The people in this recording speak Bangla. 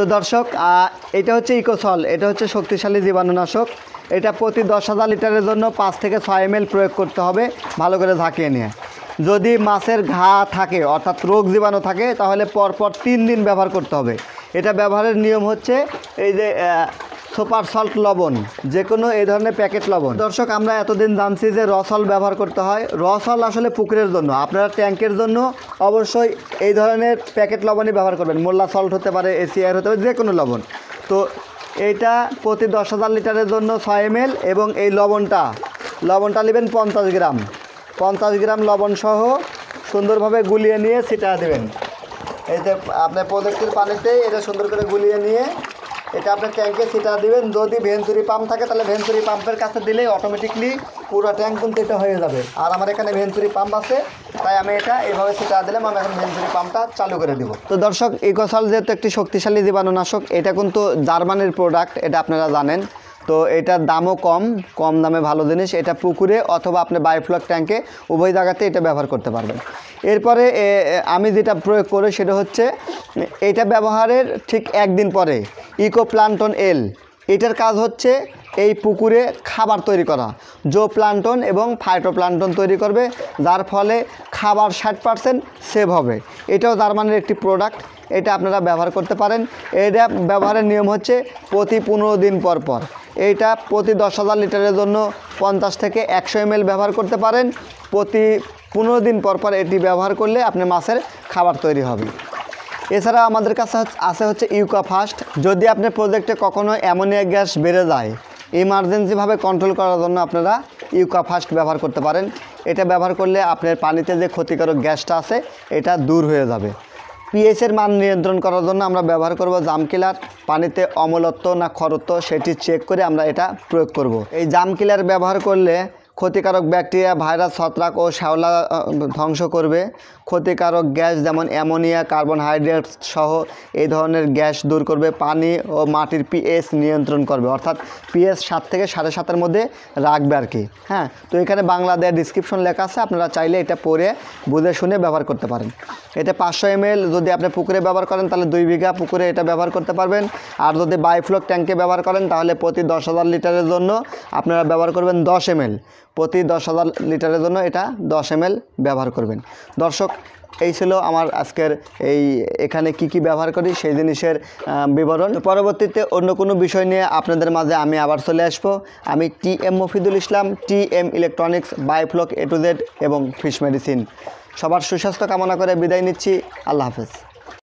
তো দর্শক এটা হচ্ছে ইকোসল, এটা হচ্ছে শক্তিশালী জীবাণুনাশক। এটা প্রতি 10,000 লিটারের জন্য 5 থেকে 6 ml প্রয়োগ করতে হবে ভালো করে ঝাঁকিয়ে নিয়ে। যদি মাছের ঘা থাকে অর্থাৎ রোগ জীবাণু থাকে তাহলে পরপর 3 দিন ব্যবহার করতে হবে। এটা ব্যবহারের নিয়ম হচ্ছে এই যে সুপার সল্ট লবণ, যে কোনো এই ধরনের প্যাকেট লবণ। দর্শক আমরা এতদিন জানছি যে রসল ব্যবহার করতে হয়। রসল আসলে পুকুরের জন্য, আপনারা ট্যাঙ্কের জন্য অবশ্যই এই ধরনের প্যাকেট লবণই ব্যবহার করবেন। মোল্লা সল্ট হতে পারে, এসিআর হতে পারে, যে কোনো লবণ। তো এইটা প্রতি 10,000 লিটারের জন্য 6 ml এবং এই লবণটা নেবেন 50 গ্রাম। 50 গ্রাম লবণ সহ সুন্দরভাবে গুলিয়ে নিয়ে ছিটা দেবেন। এই যে আপনার প্রজেক্টের পানিতে এটা সুন্দর করে গুলিয়ে নিয়ে এটা আপনার ট্যাঙ্কে ছিটা দিবেন। যদি ভেঞ্চুরি পাম্প থাকে তাহলে ভেঞ্চুরি পাম্পের কাছে দিলেই অটোমেটিকলি পুরো ট্যাঙ্ক কিন্তু এটা হয়ে যাবে। আর আমার এখানে ভেঞ্চুরি পাম্প আছে, তাই আমি এটা এইভাবে ছিটা দিলাম। আমি এখন ভেঞ্চুরি পাম্পটা চালু করে দিব। তো দর্শক ইকোসল যেহেতু একটি শক্তিশালী জীবাণুনাশক, এটা কিন্তু জার্মানির প্রোডাক্ট, এটা আপনারা জানেন। তো এটার দামও কম দামে ভালো জিনিস। এটা পুকুরে অথবা আপনি বায়োফ্লক ট্যাঙ্কে উভয় জায়গাতে এটা ব্যবহার করতে পারবেন। এরপরে আমি যেটা প্রয়োগ করি সেটা হচ্ছে এটা ব্যবহারের ঠিক 1 দিন পরে ইকো প্লান্টন এল, এটার কাজ হচ্ছে এই পুকুরে খাবার তৈরি করা, জো প্লান্টন এবং ফাইটো প্লান্টন তৈরি করবে, যার ফলে খাবার 60% সেভ হবে। এটাও জার্মানির একটি প্রোডাক্ট, এটা আপনারা ব্যবহার করতে পারেন। এটা ব্যবহারের নিয়ম হচ্ছে প্রতি 15 দিন পর এইটা প্রতি 10,000 লিটারের জন্য 50 থেকে 100 ml ব্যবহার করতে পারেন। প্রতি 15 দিন পর এটি ব্যবহার করলে আপনার মাছের খাবার তৈরি হবে। এছাড়া আমাদের কাছে আছে হচ্ছে ইউকা ফাস্ট। যদি আপনার প্রজেক্টে কখনো অ্যামোনিয়া গ্যাস বেড়ে যায়, ইমার্জেন্সিভাবে কন্ট্রোল করার জন্য আপনারা ইউকা ফাস্ট ব্যবহার করতে পারেন। এটা ব্যবহার করলে আপনার পানিতে যে ক্ষতিকারক গ্যাসটা আছে এটা দূর হয়ে যাবে। পিএইচের মান নিয়ন্ত্রণ করার জন্য আমরা ব্যবহার করব জাম কিলার। পানিতে অম্লত্ব না ক্ষারত্ব সেটি চেক করে আমরা এটা প্রয়োগ করব। এই জাম কিলার ব্যবহার করলে ক্ষতিকারক ব্যাকটেরিয়া, ভাইরাস, ছত্রাক ও শ্যাওলা ধ্বংস করবে। ক্ষতিকারক গ্যাস যেমন অ্যামোনিয়া, কার্বনহাইড্রেট সহ এই ধরনের গ্যাস দূর করবে। পানি ও মাটির পিএইচ নিয়ন্ত্রণ করবে, অর্থাৎ পিএইচ 7 থেকে 7.5-এর মধ্যে রাখবে আর কি। হ্যাঁ, তো এখানে বাংলা দেওয়ার ডিসক্রিপশন লেখা আছে, আপনারা চাইলে এটা পড়ে বুঝে শুনে ব্যবহার করতে পারেন। এটা 500 ml যদি আপনি পুকুরে ব্যবহার করেন তাহলে 2 বিঘা পুকুরে এটা ব্যবহার করতে পারবেন। আর যদি বায়োফ্লক ট্যাঙ্কে ব্যবহার করেন তাহলে প্রতি 10,000 লিটারের জন্য আপনারা ব্যবহার করবেন 10 ml। প্রতি 10,000 লিটারের জন্য এটা 10 ml ব্যবহার করবেন। দর্শক এই ছিল আমার আজকের এখানে কি ব্যবহার করি সেই জিনিসের বিবরণ। পরবর্তীতে অন্য কোনো বিষয় নিয়ে আপনাদের মাঝে আমি আবার চলে আসব। আমি TM Mofidul Islam, TM electronics, biofloc A to Z এবং ফিশ মেডিসিন। সবার সুস্বাস্থ্য কামনা করে বিদায় নিচ্ছি। আল্লাহ হাফেজ।